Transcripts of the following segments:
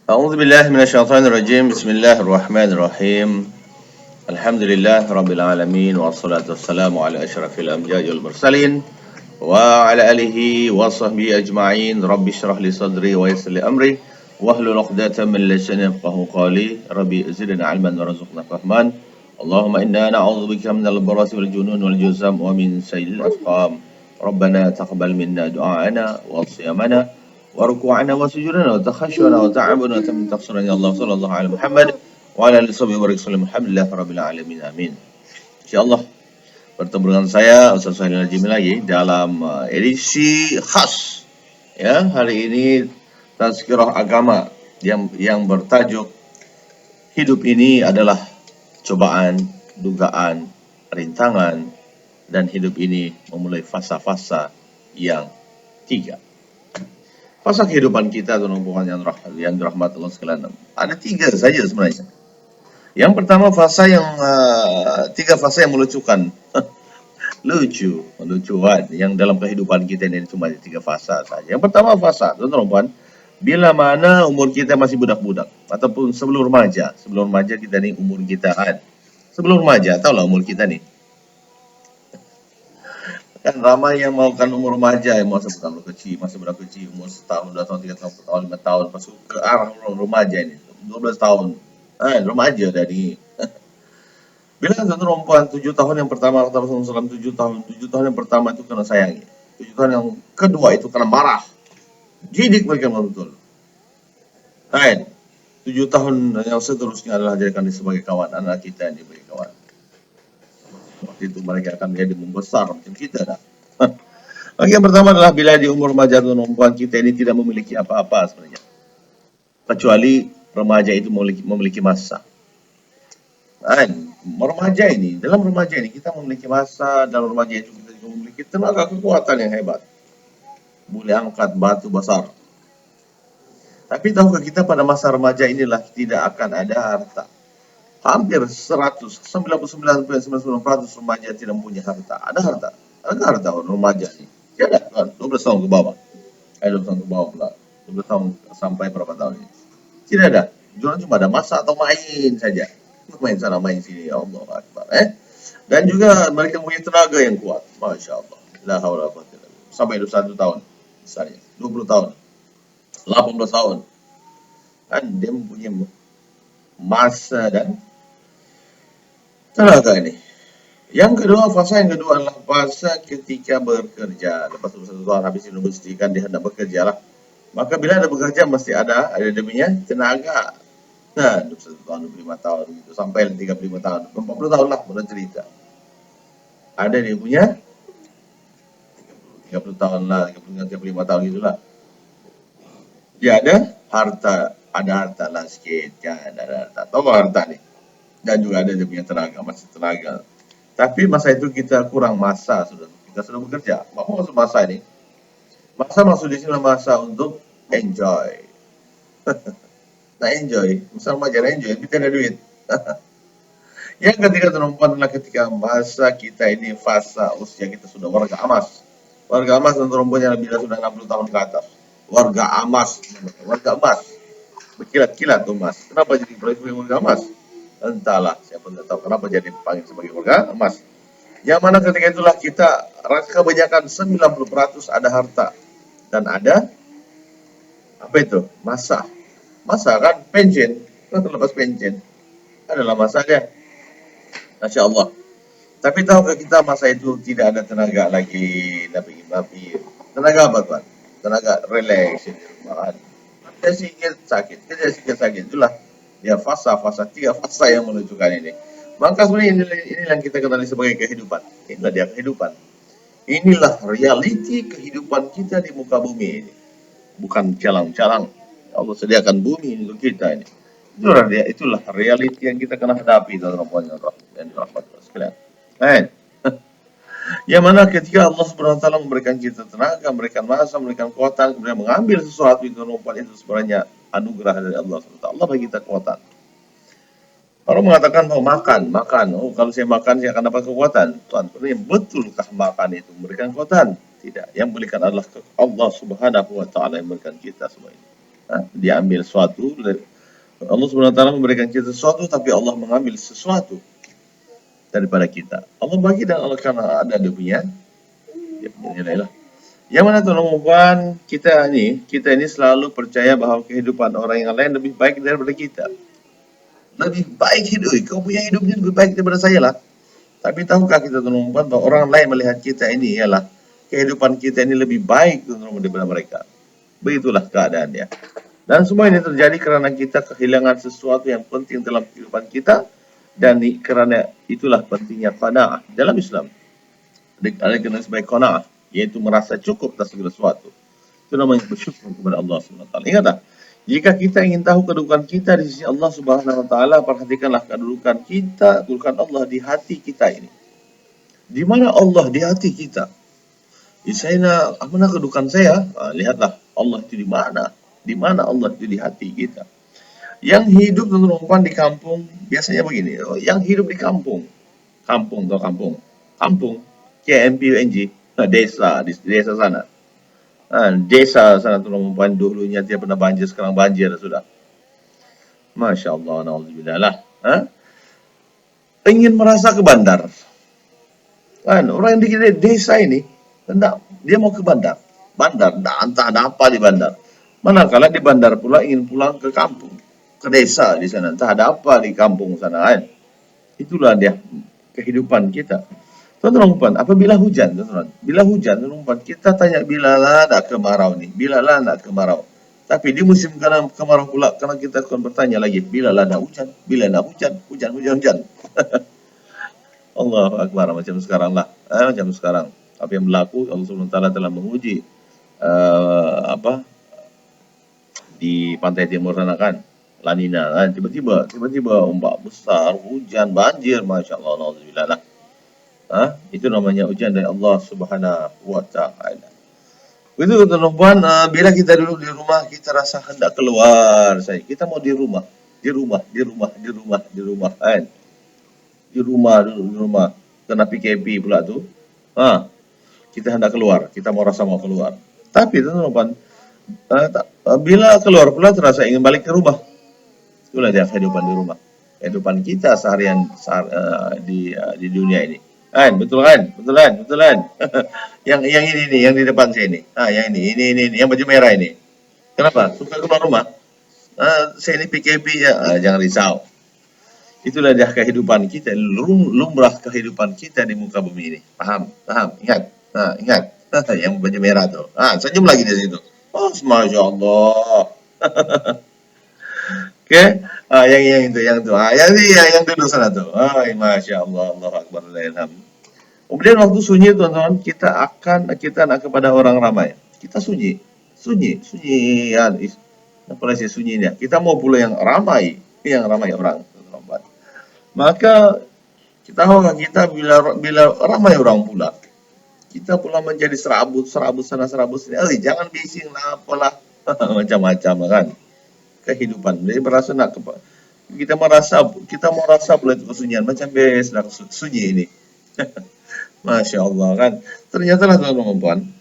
أعوذ بالله من الشيطان الرجيم بسم الله الرحمن الرحيم الحمد لله رب العالمين والصلاة والسلام على أشرف الأنبياء والمرسلين وعلى آله وصحبه أجمعين رب اشرح لي صدري ويسر لي أمري واحلل عقدة من لساني يفقهوا قولي ربي زدنا علما وارزقنا فهما اللهم إنا نعوذ بك من البرص والجنون والجزام ومن سيء الأسقام ربنا تقبل منا دعاءنا وصيامنا وركوعنا وسجودنا وتخشعنا وتعبنا وتم تقصرنا يا الله صلى الله على محمد وعلى آله وصحبه وسلم الحمد لله رب العالمين amin. Insyaallah bertemu dengan saya Ustaz Sahil Najimi lagi dalam edisi khas ya hari ini tazkirah agama yang bertajuk hidup ini adalah cobaan, dugaan, rintangan dan hidup ini memulai fasa-fasa yang tiga. Fasa kehidupan kita teman-teman yang dirahmati Allah sekalian ada tiga saja sebenarnya. Yang pertama fasa yang tiga fasa yang melucukan. lucuan yang dalam kehidupan kita ini cuma tiga fasa saja. Yang pertama fasa teman-teman bila mana umur kita masih budak-budak ataupun sebelum remaja kita ni umur kita kan. Sebelum remaja tahulah umur kita ni. Kan ramai yang maukan umur remaja yang masa budak kecil umur setahun, 2 tahun, 3 tahun, 4 tahun, 5 tahun masuk ke arah remaja ini 12 tahun remaja dah ni. Bila satu perempuan 7 tahun yang pertama kata Rasulullah SAW 7 tahun yang pertama itu kena sayangi, 7 tahun yang kedua itu kena marah, didik mereka betul. Kan 7 tahun yang seterusnya adalah jadikan dia sebagai kawan, anak kita yang sebagai kawan. Waktu itu mereka akan jadi membesar macam kita dah. Lagi yang pertama adalah bila di umur remaja perempuan kita ini tidak memiliki apa-apa sebenarnya. Kecuali remaja itu memiliki masa. Kan? Dalam remaja ini kita memiliki masa, dalam remaja itu kita juga memiliki tenaga kekuatan yang hebat. Boleh angkat batu besar. Tapi tahukah kita pada masa remaja inilah tidak akan ada harta. Hampir 99.99% remaja tidak mempunyai harta. Ada harta. Ada harta orang remaja ni. Tiada kan 12 tahun ke bawah. 12 tahun ke bawah pula. 12 tahun sampai berapa tahun ini. Tidak ada. Jualan cuma ada masa atau main saja. Main sana main sini. Ya Allah Akbar. Dan juga mereka punya tenaga yang kuat. Masya Allah. La haula wa quwwata illa billah. Sampai 21 tahun. Misalnya. 20 tahun. 18 tahun. Kan dia mempunyai masa dan tenaga ini. Yang kedua, fasa yang kedua adalah fasa ketika bekerja. Lepas 21 tahun habis universiti kan dia hendak bekerja lah. Maka bila ada bekerja mesti ada dia punya tenaga. Nah, 21 tahun, 25 tahun gitu. Sampai 35 tahun, 40 tahun lah boleh cerita. Ada dia punya 30 tahun lah, 35 tahun gitulah. Dia ada harta lah sikit kan, ada harta. Tahu harta ni. Dan juga ada dia punya tenaga, masih tenaga. Tapi masa itu kita kurang masa kita sudah bekerja. Apa maksud masa ini? Masa maksud di sini masa untuk enjoy. Nak enjoy, masa remaja nak enjoy, kita ada duit. Yang ketiga perempuan adalah ketika masa kita ini fasa usia kita sudah warga emas. Warga emas dan perempuan yang bila sudah 60 tahun ke atas. Warga emas. Berkilat-kilat tuh emas. Kenapa jadi warga emas? Entahlah, siapa tidak tahu kenapa jadi dipanggil sebagai warga emas. Yang mana ketika itulah kita kebanyakan 90% ada harta dan ada apa itu? Masa kan pensiun, lepas pensiun adalah masa dia. Masya Allah. Tapi tahukah kita masa itu tidak ada tenaga lagi, tapi tenaga apa tuan? Tenaga relax di rumah. Kerja sikit sakit itulah. Ya fasa tiga fasa yang menunjukkan ini. Maka sebenarnya ini yang kita kenali sebagai kehidupan. Inilah dia kehidupan. Inilah realiti kehidupan kita di muka bumi ini. Bukan calang-calang. Allah sediakan bumi untuk kita ini. Itulah realiti yang kita kena hadapi dalam rahmat dan rahmat sekalian. Yang mana ketika Allah Subhanahu wa taala memberikan kita tenaga, memberikan masa, memberikan kekuatan, kemudian mengambil sesuatu itu sebenarnya anugerah dari Allah Subhanahu wa taala. Allah bagi kita kekuatan. Orang mengatakan bahwa makan. Oh, kalau saya makan saya akan dapat kekuatan. Tuan, betulkah makan itu memberikan kekuatan? Tidak. Yang memberikan adalah Allah Subhanahu wa taala yang memberikan kita semua ini. Dia ambil sesuatu, Allah Subhanahu wa taala memberikan kita sesuatu, tapi Allah mengambil sesuatu daripada kita. Allah bagi dan Allah karena ada dia punya nilai lah. Yang mana tuan-tuan, kita ini selalu percaya bahwa kehidupan orang yang lain lebih baik daripada kita. Lebih baik hidup, kau punya hidupnya lebih baik daripada saya lah. Tapi tahukah kita tuan-tuan bahwa orang lain melihat kita ini ialah kehidupan kita ini lebih baik tuan-tuan daripada mereka. Begitulah keadaannya. Dan semua ini terjadi karena kita kehilangan sesuatu yang penting dalam kehidupan kita, dan kerana itulah pentingnya qanaah dalam Islam. Ada kena sebagai qanaah, yaitu merasa cukup atas segala sesuatu. Itu namanya bersyukur kepada Allah Subhanahu wa taala. Ingatlah, jika kita ingin tahu kedudukan kita di sisi Allah Subhanahu wa taala, perhatikanlah kedudukan Allah di hati kita ini. Di mana Allah di hati kita? Saya nak, mana kedudukan saya? Lihatlah Allah itu di mana? Di mana Allah itu di hati kita? Yang hidup teman-teman di kampung biasanya begini. Yang hidup di kampung, kampung, KMPUNG, desa, di desa sana. Desa sana teman-teman, dulunya dia pernah banjir, sekarang banjir sudah. Masya Allah, na'udzubillah lah. Ingin merasa ke bandar. Orang yang di desa ini, dia mau ke bandar. Entah ada apa di bandar. Manakala di bandar pula ingin pulang ke kampung, ke desa di sana. Entah ada apa di kampung sana kan. Itulah dia kehidupan kita. Tuan-tuan, apabila hujan, bila hujan, tuan-tuan, kita tanya bila lah nak kemarau ni, bila lah nak kemarau. Tapi di musim kemarau pula, karena kita akan bertanya lagi, bila lah nak hujan, bila nak hujan. Allah Akbar, macam sekarang lah, macam sekarang. Apa yang berlaku, Allah SWT telah menguji di pantai timur sana kan, La Nina kan, tiba-tiba ombak besar, hujan, banjir, Masya Allah, na'udzubillah lah. Itu namanya ujian dari Allah Subhanahu wa taala. Begitu teman-teman, bila kita duduk di rumah kita rasa hendak keluar saja. Kita mau di rumah kan. Di rumah. Kena PKP pula tu. Kita hendak keluar, kita mau keluar. Tapi teman-teman, bila keluar pula terasa ingin balik ke rumah. Itulah dia kehidupan di rumah. Kehidupan kita seharian di dunia ini. Betul kan? yang ini nih, yang di depan saya ini. Yang ini, yang baju merah ini. Kenapa? Suka keluar rumah? Saya ini PKP ya. Jangan risau. Itulah dia kehidupan kita, lumrah kehidupan kita di muka bumi ini. Paham? Ingat. Yang baju merah tuh. Senyum lagi di situ. Oh, Masya Allah. Oke, yang itu. Yang duduk sana tuh. Masya Allah, Allah Akbar, Alhamdulillah. Kemudian waktu sunyi teman-teman, kita nak kepada orang ramai. Kita sunyi ya. Apa sih sunyinya? Kita mau pula yang ramai orang. Teman-teman. Maka kita bila ramai orang pula, kita pula menjadi serabut sana serabut sini. Jangan bising lah, apalah macam-macam kan. Kehidupan. Jadi kita merasa pula itu kesunyian macam biasa sunyi ini. Masya Allah kan. Ternyata lah teman-teman,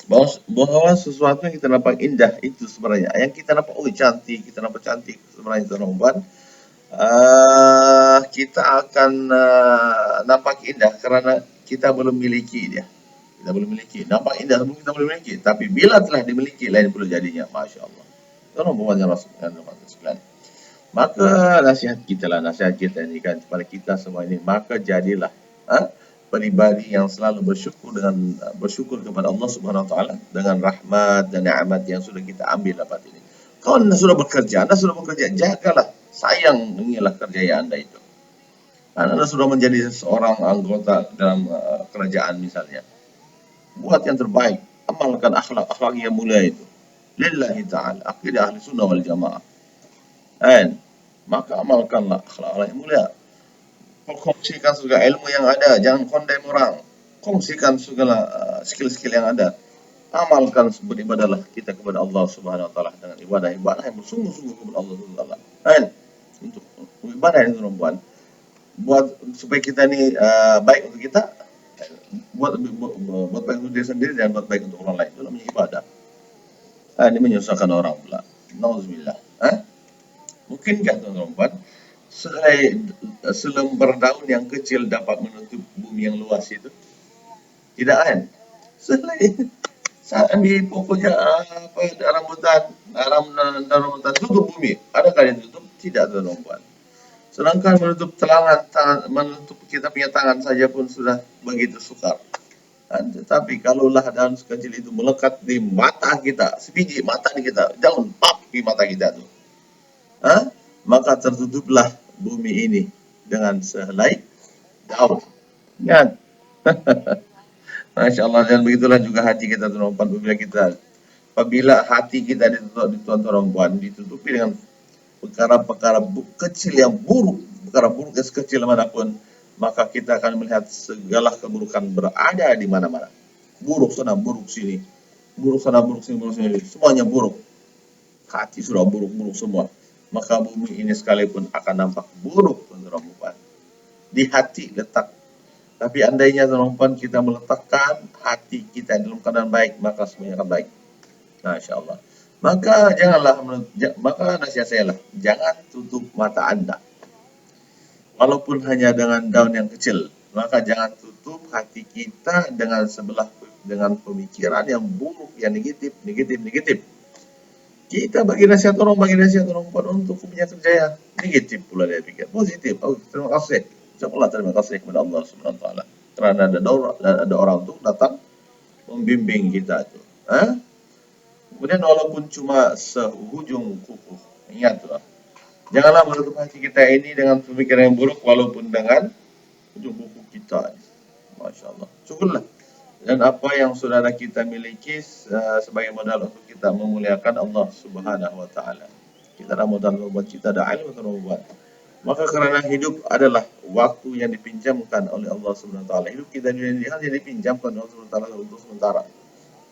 bahwa sesuatu yang kita nampak indah itu sebenarnya, yang kita nampak cantik sebenarnya teman-teman, kita akan nampak indah karena kita belum miliki dia. Kita belum miliki. Nampak indah sebelum kita belum miliki. Tapi bila telah dimiliki, lain pula jadinya. Masya Allah. Teman-teman yang Rasulullah. Maka nasihat kita ini kan kepada kita semua ini, maka jadilah pribadi yang selalu bersyukur kepada Allah Subhanahu wa taala dengan rahmat dan nikmat yang sudah kita ambil dapat ini. Kau anda sudah bekerja, jagalah, sayangilah kerja anda itu. Anda sudah menjadi seorang anggota dalam kerajaan misalnya. Buat yang terbaik, amalkan akhlak yang mulia itu. Lillahi ta'ala, akidah ahli sunnah wal jamaah. Maka amalkanlah akhlak yang mulia. Kongsikan segala ilmu yang ada, jangan kondem orang. Kongsikan segala skill-skill yang ada. Amalkan, beribadahlah kita kepada Allah Subhanahu wa taala dengan ibadah yang bersungguh-sungguh kepada Allah Subhanahu wa taala. Untuk ibadah yang perempuan, buat supaya kita ini baik untuk kita, buat baik untuk diri sendiri dan buat baik untuk orang lain. Itu namanya ibadah. Ini menyusahkan orang pula. Nauzubillah. Mungkinkah tuan-tuan selembar daun yang kecil dapat menutup bumi yang luas itu? Tidak kan? Sehelai saat ambil pokoknya apa rambutan, rambutan tutup bumi. Adakah dia tutup? Tidak tuan-tuan. Sedangkan menutup tangan, menutup kita punya tangan saja pun sudah begitu sukar. Tetapi kalaulah daun sekecil itu melekat di mata kita, sebiji mata di kita, daun pap di mata kita tu, maka tertutuplah bumi ini dengan sehelai daun. Ingat, Masya Allah, dan begitulah juga hati kita tuan-tuan apabila hati kita ditutupi dengan perkara-perkara kecil yang buruk, perkara buruk yang sekecil manapun, maka kita akan melihat segala keburukan berada di mana-mana. Buruk sana, buruk sini. Buruk sana, buruk sini, buruk sini. Semuanya buruk. Hati sudah buruk-buruk semua. Maka bumi ini sekalipun akan nampak buruk, teman-teman. Di hati letak. Tapi andainya teman-teman kita meletakkan hati kita dalam keadaan baik, maka semuanya akan baik. Masya Allah. Maka nasihat saya lah, jangan tutup mata Anda. Walaupun hanya dengan daun yang kecil, maka jangan tutup hati kita dengan dengan pemikiran yang buruk, yang negatif. Kita bagi nasihat orang untuk punya kerjaya, negatif pula dia pikir, positif. Oh, terima kasih. Insyaallah terima kasih kepada Allah Subhanahu wa taala. Kerana ada orang tu datang membimbing kita tu. Kemudian walaupun cuma sehujung kuku, ingat tu. Janganlah menutup hati kita ini dengan pemikiran yang buruk walaupun dengan ujung kuku kita. Masya Allah. Syukurlah. Dan apa yang saudara kita miliki sebagai modal untuk kita memuliakan Allah Subhanahu wa taala. Kita ada modal buat kita ada ilmu untuk membuat. Maka kerana hidup adalah waktu yang dipinjamkan oleh Allah Subhanahu wa taala. Hidup kita di dunia ini hanya dipinjamkan oleh Allah Subhanahu wa taala untuk sementara.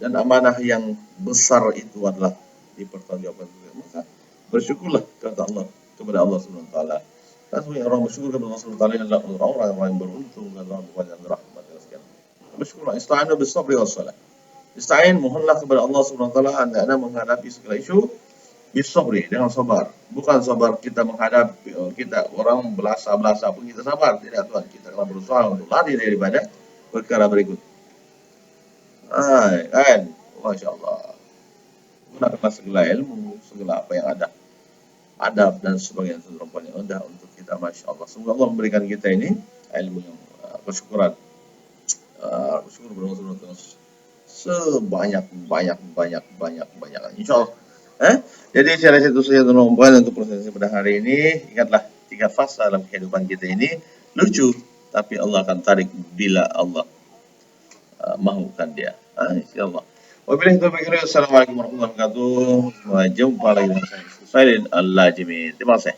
Dan amanah yang besar itu adalah dipertanggungjawabkan. Maka bersyukurlah kepada Allah Subhanahu wa taala. Sesungguhnya orang bersyukur kepada Allah Subhanahu wa taala adalah orang-orang yang beruntung dan Allah banyak rahmat. Bersyukurlah, ista'inu bis-sabri was-salah. Ista'in, mohonlah kepada Allah Subhanahu wa taala anda menghadapi segala isu bis-sabri, dengan sabar. Bukan sabar kita menghadapi kita orang belasah-belasah pun kita sabar, tidak Tuhan. Kita akan berusaha untuk lari daripada perkara berikut. Kan? Masya Allah. Gunakanlah segala ilmu, segala apa yang ada, adab dan sebagainya terlampau yang ada untuk kita. Masya Allah. Semoga Allah memberikan kita ini ilmu yang bersyukuran. Bersyukur kepada Allah sebanyak-banyak. InsyaAllah. Jadi saya rasa itu saja teman-teman untuk proses pada hari ini. Ingatlah 3 fasa dalam kehidupan kita ini lucu, tapi Allah akan tarik bila Allah mahukan dia. InsyaAllah. Wabillahi taufiq wal hidayah. Assalamualaikum warahmatullahi wabarakatuh. Jumpa lagi dengan saya Saidin Al-Lajimi. Terima kasih.